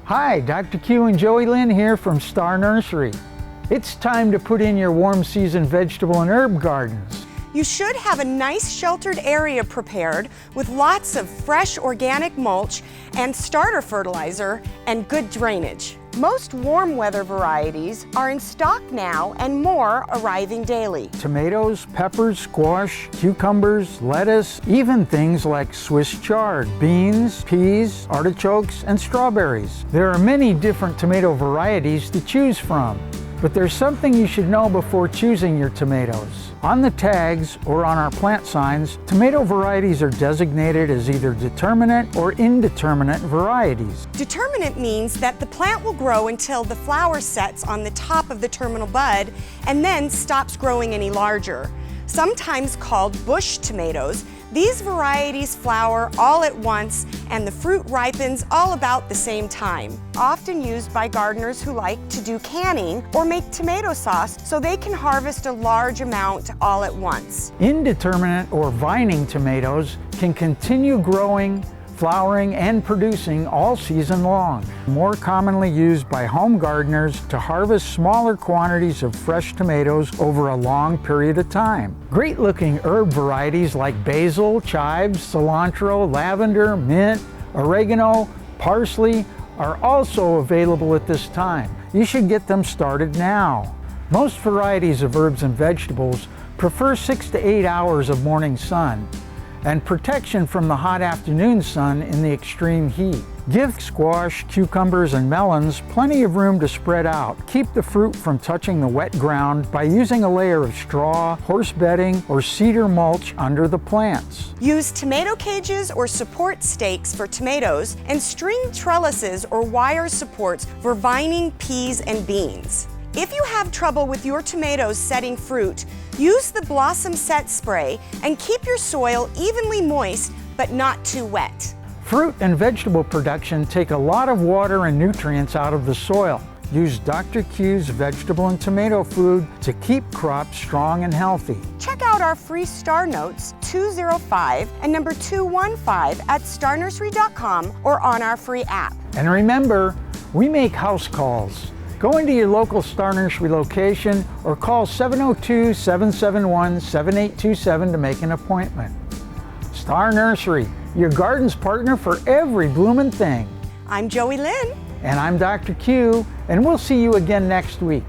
Hi, Dr. Q and Joey Lynn here from Star Nursery. It's time to put in your warm season vegetable and herb gardens. You should have a nice sheltered area prepared with lots of fresh organic mulch and starter fertilizer and good drainage. Most warm weather varieties are in stock now and more arriving daily. Tomatoes, peppers, squash, cucumbers, lettuce, even things like Swiss chard, beans, peas, artichokes, and strawberries. There are many different tomato varieties to choose from, but there's something you should know before choosing your tomatoes. On the tags or on our plant signs, tomato varieties are designated as either determinate or indeterminate varieties. Determinate means that the plant will grow until the flower sets on the top of the terminal bud and then stops growing any larger. Sometimes called bush tomatoes, these varieties flower all at once and the fruit ripens all about the same time. Often used by gardeners who like to do canning or make tomato sauce so they can harvest a large amount all at once. Indeterminate or vining tomatoes can continue growing, flowering, and producing all season long. More commonly used by home gardeners to harvest smaller quantities of fresh tomatoes over a long period of time. Great looking herb varieties like basil, chives, cilantro, lavender, mint, oregano, parsley are also available at this time. You should get them started now. Most varieties of herbs and vegetables prefer 6 to 8 hours of morning sun and protection from the hot afternoon sun in the extreme heat. Give squash, cucumbers, and melons plenty of room to spread out. Keep the fruit from touching the wet ground by using a layer of straw, horse bedding, or cedar mulch under the plants. Use tomato cages or support stakes for tomatoes and string trellises or wire supports for vining peas and beans. If you have trouble with your tomatoes setting fruit, use the Blossom Set Spray and keep your soil evenly moist but not too wet. Fruit and vegetable production take a lot of water and nutrients out of the soil. Use Dr. Q's vegetable and tomato food to keep crops strong and healthy. Check out our free Star Notes 205 and number 215 at starnursery.com or on our free app. And remember, we make house calls. Go into your local Star Nursery location or call 702-771-7827 to make an appointment. Star Nursery, your garden's partner for every bloomin' thing. I'm Joey Lynn. And I'm Dr. Q, and we'll see you again next week.